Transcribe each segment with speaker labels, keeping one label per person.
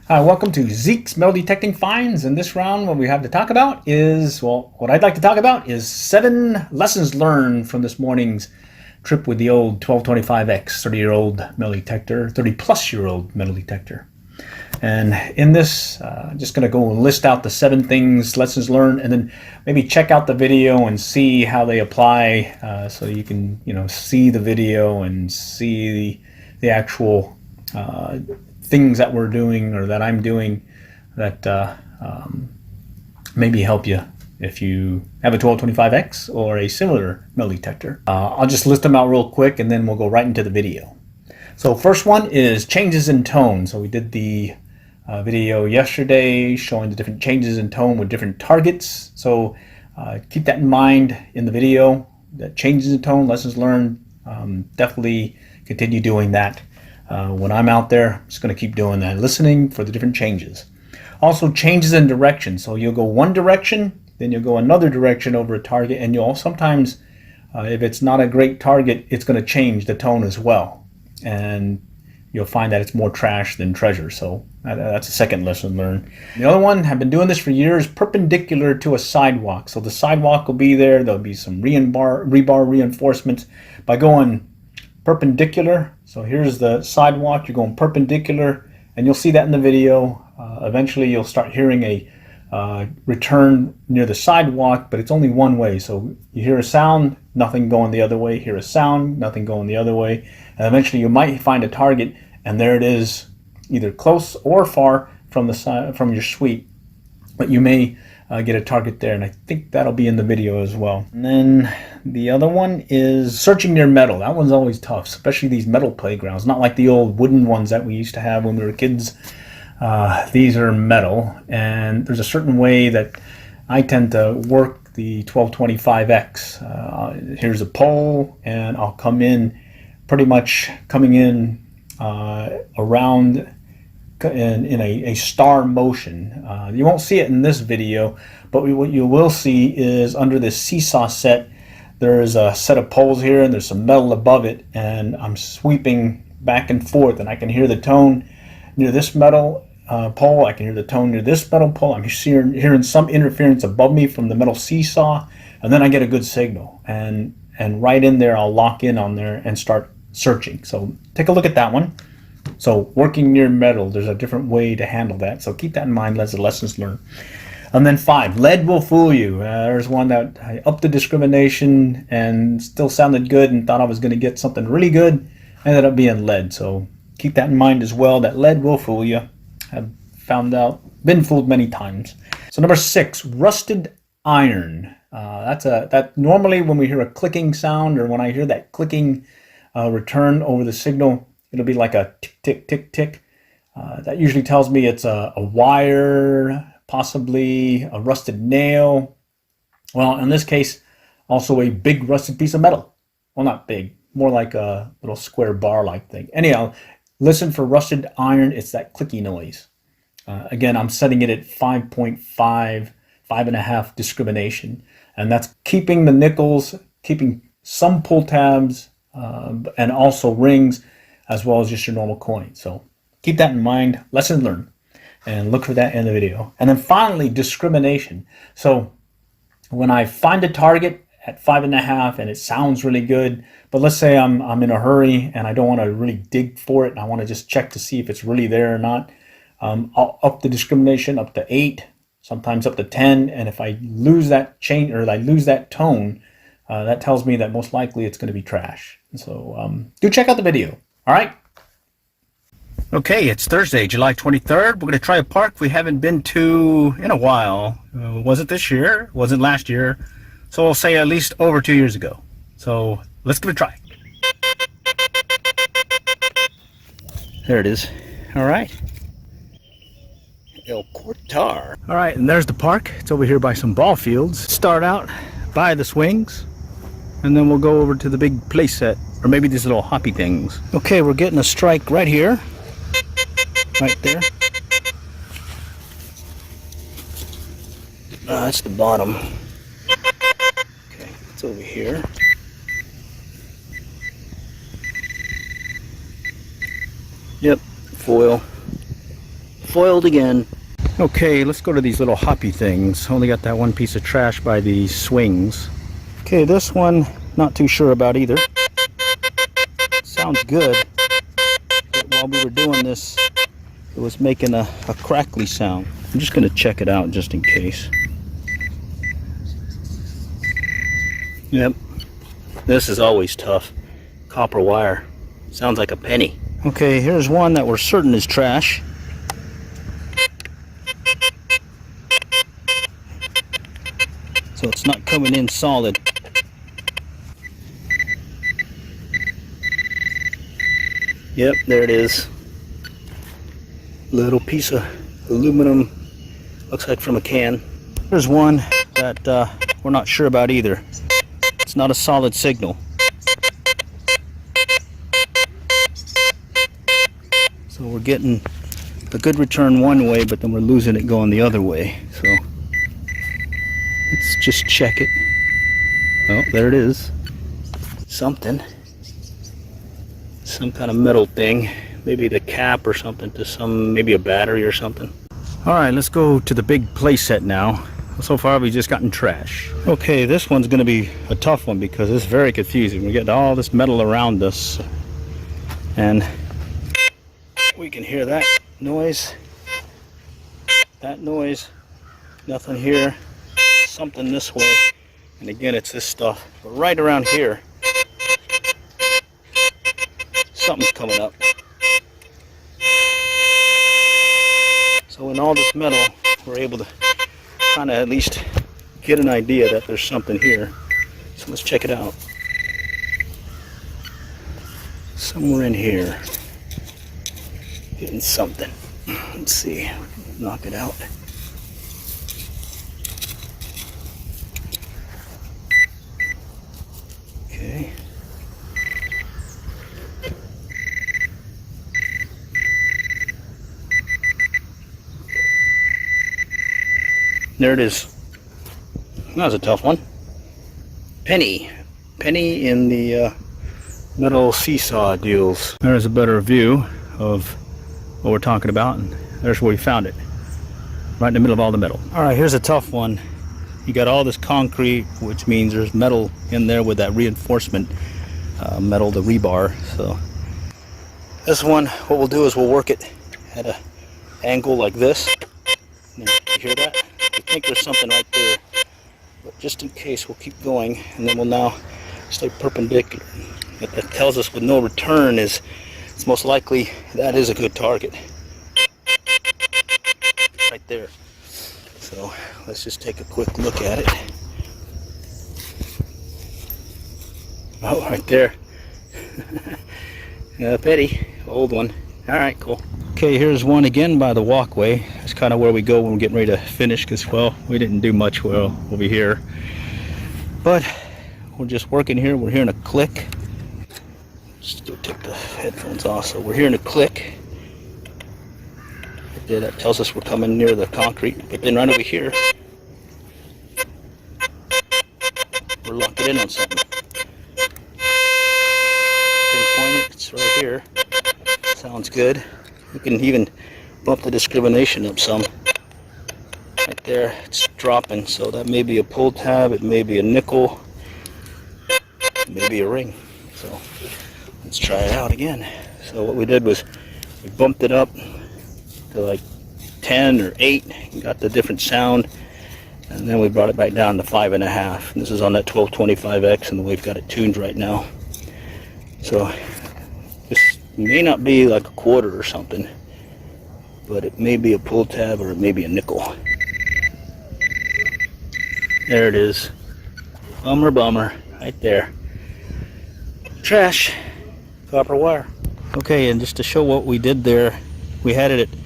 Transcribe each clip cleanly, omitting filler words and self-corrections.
Speaker 1: Hi, welcome to Zeke's Metal Detecting Finds. In this round, what we have to talk about is, well, what I'd like to talk about is 7 lessons learned from this morning's trip with the old 1225X, 30-year-old metal detector, 30-plus-year-old metal detector. And in this, I'm just going to go and list out the 7 things, lessons learned, and then maybe check out the video and see how they apply, so you can, see the video and see the actual things that we're doing or that I'm doing that maybe help you if you have a 1225X or a similar metal detector. I'll just list them out real quick and then we'll go right into the video. So first one is changes in tone. So we did the video yesterday showing the different changes in tone with different targets. So keep that in mind in the video, that changes in tone, lessons learned. Definitely continue doing that. When I'm out there, I'm just going to keep doing that, listening for the different changes. Also, changes in direction. So you'll go one direction, then you'll go another direction over a target, and you'll sometimes, if it's not a great target, it's going to change the tone as well. And you'll find that it's more trash than treasure. So that's a second lesson learned. The other one, I've been doing this for years, perpendicular to a sidewalk. So the sidewalk will be there. There'll be some rebar reinforcements. By going perpendicular, so here's the sidewalk, you're going perpendicular, and you'll see that in the video. Eventually you'll start hearing a return near the sidewalk, but it's only one way. So you hear a sound, nothing going the other way, hear a sound, nothing going the other way, and eventually you might find a target, and there it is, either close or far from the side, from your sweep, but you may get a target there, and I think that'll be in the video as well. And then the other one is searching near metal. That one's always tough, especially these metal playgrounds, not like the old wooden ones that we used to have when we were kids. These are metal, and there's a certain way that I tend to work the 1225X. Here's a pole, and I'll come in, pretty much coming in around in a star motion. You won't see it in this video, but what you will see is under this seesaw set, there's a set of poles here and there's some metal above it, and I'm sweeping back and forth, and I can hear the tone near this metal pole, I can hear the tone near this metal pole, I'm hearing some interference above me from the metal seesaw, and then I get a good signal, and right in there I'll lock in on there and start searching. So take a look at that one. So working near metal, there's a different way to handle that. So keep that in mind as the lessons learned. And then 5, lead will fool you. There's one that I upped the discrimination and still sounded good and thought I was going to get something really good. Ended up being lead. So keep that in mind as well, that lead will fool you. I've found out, been fooled many times. So number 6, rusted iron. That normally when we hear a clicking sound, or when I hear that clicking return over the signal, it'll be like a tick, tick, tick, tick. That usually tells me it's a wire, possibly a rusted nail. Well, in this case, also a big rusted piece of metal. Well, not big, more like a little square bar-like thing. Anyhow, listen for rusted iron. It's that clicky noise. Again, I'm setting it at 5.5, 5.5 discrimination. And that's keeping the nickels, keeping some pull tabs, and also rings, as well as just your normal coin. So keep that in mind, lesson learned, and look for that in the video. And then finally, discrimination. So when I find a target at 5.5 and it sounds really good, but let's say I'm in a hurry and I don't want to really dig for it, and I want to just check to see if it's really there or not, I'll up the discrimination up to 8, sometimes up to 10, and if I lose that chain, or I lose that tone, that tells me that most likely it's going to be trash. So do check out the video. All right. Okay, it's Thursday, July 23rd. We're going to try a park we haven't been to in a while. Wasn't this year, wasn't last year. So I'll say at least over 2 years ago. So let's give it a try. There it is. All right. El Cortar. All right, and there's the park. It's over here by some ball fields. Start out by the swings, and then we'll go over to the big play set. Or maybe these little hoppy things. Okay, we're getting a strike right here. Right there. That's the bottom. Okay, it's over here. Yep, foil.
Speaker 2: Foiled again.
Speaker 1: Okay, let's go to these little hoppy things. Only got that one piece of trash by the swings. Okay, this one, not too sure about either. Sounds good. But while we were doing this, it was making a crackly sound. I'm just going to check it out just in case. Yep, this is always tough. Copper wire. Sounds like a penny. Okay, here's one that we're certain is trash. So it's not coming in solid. Yep, there it is. Little piece of aluminum, looks like from a can. There's one that we're not sure about either. It's not a solid signal. So we're getting a good return one way, but then we're losing it going the other way. So let's just check it. Oh, there it is. Something. Some kind of metal thing. Maybe the cap or something to some, maybe a battery or something. Alright, let's go to the big play set now. So far we've just gotten trash. Okay, this one's going to be a tough one because it's very confusing. We get all this metal around us. And we can hear that noise. That noise. Nothing here. Something this way. And again, it's this stuff. But right around here, something's coming up. So in all this metal, we're able to kind of at least get an idea that there's something here. So let's check it out. Somewhere in here, getting something. Let's see, knock it out. Okay. There it is. That was a tough one. Penny. Penny in the metal seesaw deals. There's a better view of what we're talking about, and there's where we found it. Right in the middle of all the metal. Alright, here's a tough one. You got all this concrete, which means there's metal in there with that reinforcement metal, the rebar. So this one, what we'll do is we'll work it at an angle like this. You hear that? I think there's something right there, but just in case, we'll keep going, and then we'll now stay perpendicular. What that tells us with no return is it's most likely that is a good target. Right there. So let's just take a quick look at it. Oh, right there. Petty, old one. Alright, cool. Okay, here's one again by the walkway. That's kind of where we go when we're getting ready to finish because, well, we didn't do much while over here. But we're just working here. We're hearing a click. Just go take the headphones off. So we're hearing a click. Right there, that tells us we're coming near the concrete. But then right over here, we're locking in on something. Pinpoint it. It's right here. Sounds good. We can even bump the discrimination up some. Right there, it's dropping, so that may be a pull tab, it may be a nickel, it may be a ring. So let's try it out again. So what we did was we bumped it up to like 10 or 8 and got the different sound, and then we brought it back down to 5.5. This is on that 1225X, and we've got it tuned right now. So this may not be like a quarter or something, but it may be a pull tab or it may be a nickel. There it is. Bummer, bummer, right there. Trash, copper wire. Okay, and just to show what we did there, we had it at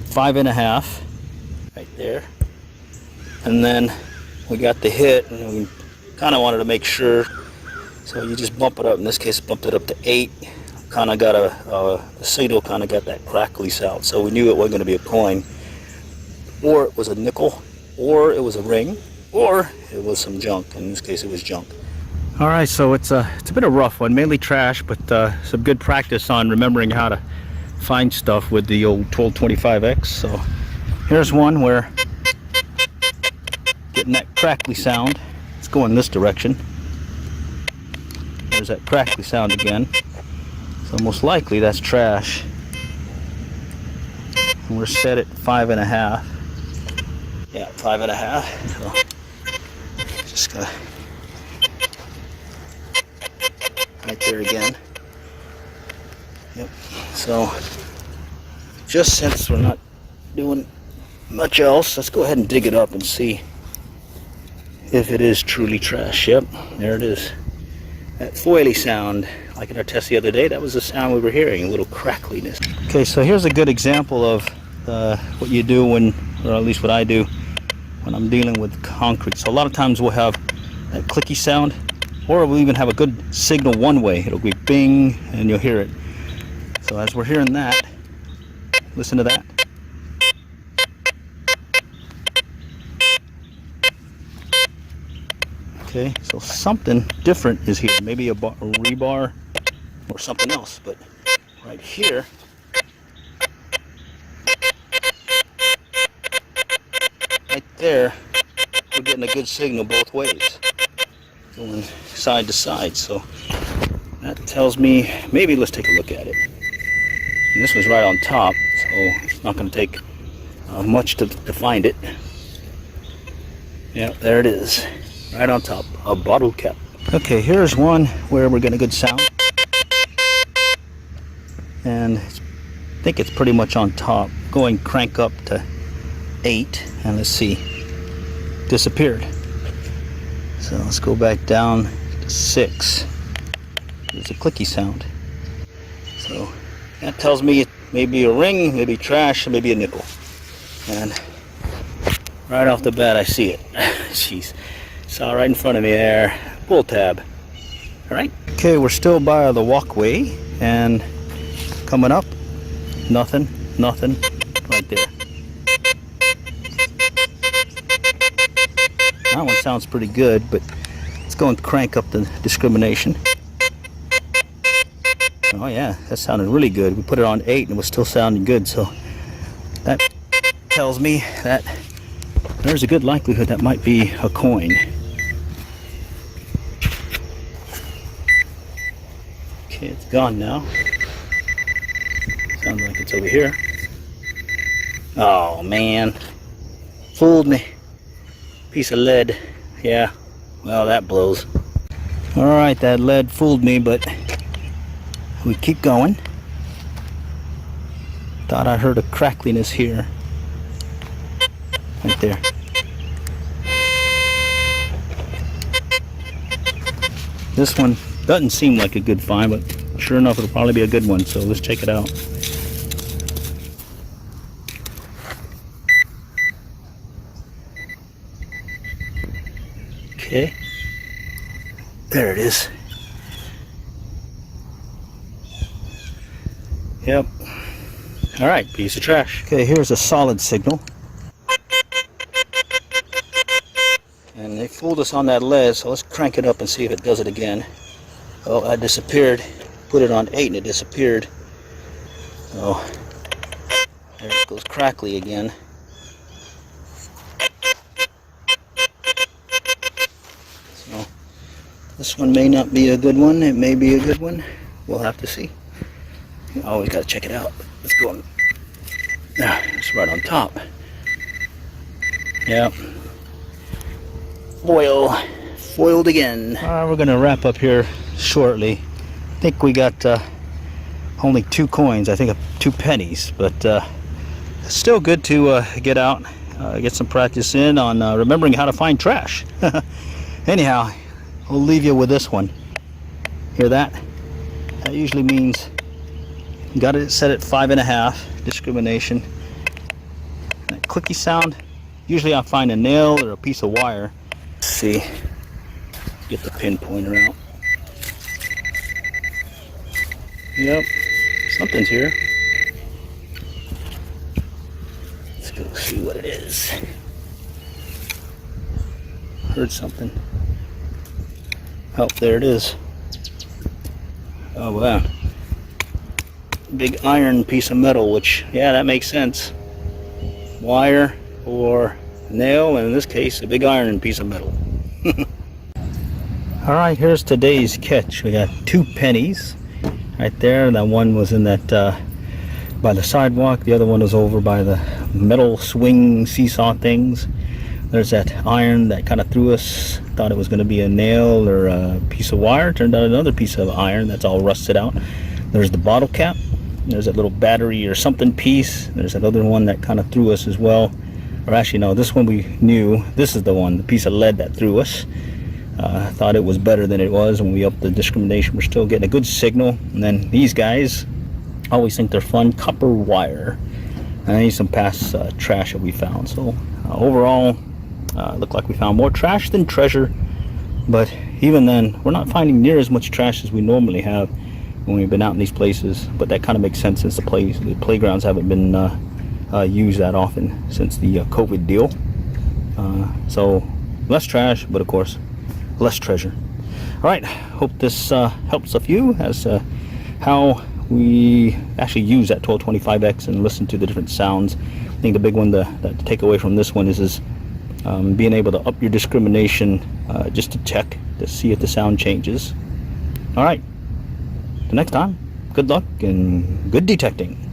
Speaker 1: 5.5, right there. And then we got the hit, and we kind of wanted to make sure, so you just bump it up. In this case, bumped it up to 8. Kind of got the signal kind of got that crackly sound, so we knew it wasn't going to be a coin, or it was a nickel, or it was a ring, or it was some junk. In this case, it was junk. All right, so it's a bit of a rough one, mainly trash, but some good practice on remembering how to find stuff with the old 1225X. So here's one where getting that crackly sound. Let's go in this direction. There's that crackly sound again. So most likely that's trash. And we're set at 5.5. Yeah, 5.5. So just gotta right there again. Yep. So just since we're not doing much else, let's go ahead and dig it up and see if it is truly trash. Yep, there it is. That foily sound, like in our test the other day, that was the sound we were hearing, a little crackliness. Okay, so here's a good example of what you do when, or at least what I do, when I'm dealing with concrete. So a lot of times we'll have that clicky sound, or we'll even have a good signal one way. It'll be bing, and you'll hear it. So as we're hearing that, listen to that. Okay, so something different is here. Maybe a rebar or something else. But right here, right there, we're getting a good signal both ways, going side to side. So that tells me, maybe let's take a look at it. And this one's right on top, so it's not going to take much to find it. Yeah, there it is. Right on top, a bottle cap. Okay, here's one where we're getting a good sound. And I think it's pretty much on top. Going crank up to 8, and let's see, disappeared. So let's go back down to 6. There's a clicky sound. So that tells me it may be a ring, maybe trash, or maybe a nickel. And right off the bat I see it. Jeez. Saw right in front of me there, pull tab. Alright. Okay, we're still by the walkway, and coming up, nothing, right there. That one sounds pretty good, but let's go and crank up the discrimination. Oh yeah, that sounded really good. We put it on 8 and it was still sounding good, so that tells me that there's a good likelihood that might be a coin. Okay, it's gone now. Sounds like it's over here. Oh man, fooled me. Piece of lead. Yeah, well that blows. Alright, that lead fooled me, but we keep going. Thought I heard a crackliness here. Right there. This one doesn't seem like a good find, but sure enough it'll probably be a good one, so let's check it out. Okay, there it is. Yep. Alright, piece of trash. Okay, here's a solid signal. And they fooled us on that lead, so let's crank it up and see if it does it again. Oh, that disappeared. Put it on 8 and it disappeared. Oh, there it goes crackly again. So, this one may not be a good one. It may be a good one. We'll have to see. You always got to check it out. Let's go on. Ah, it's right on top. Yep. Foiled again. We're going to wrap up here shortly. I think we got only 2 coins. I think 2 pennies, but it's still good to get out, get some practice in on remembering how to find trash. Anyhow, I'll leave you with this one. Hear that? That usually means you got it set at 5.5 discrimination. That clicky sound, usually I find a nail or a piece of wire. Let's see, get the pin pointer out. Yep, something's here. Let's go see what it is. Heard something. Oh, there it is. Oh wow.
Speaker 2: big iron piece of metal, which, yeah, that makes sense. Wire or nail, and in this case, a big iron piece of metal. All right, here's today's catch. We got 2 pennies right there. That one was in that by the sidewalk. The other one was over by the metal swing seesaw things. There's that iron that kind of threw us. Thought it was going to be a nail or a piece of wire. Turned out another piece of iron that's all rusted out. There's the bottle cap. There's that little battery or something piece. There's another one that kind of threw us as well. Or actually, no, this one we knew. This is the one, the piece of lead that threw us. Thought it was better than it was. When we upped the discrimination, we're still getting a good signal. And then these guys, always think they're fun. Copper wire. And I need some past trash that we found. So overall, looked like we found more trash than treasure. But even then, we're not finding near as much trash as we normally have when we've been out in these places. But that kind of makes sense since the playgrounds haven't been used that often since the COVID deal. So less trash, but of course less treasure. All right, hope this helps a few as how we actually use that 1225X and listen to the different sounds. I think the big one that to take away from this one is being able to up your discrimination just to check to see if the sound changes. All right, till next time, good luck and good detecting.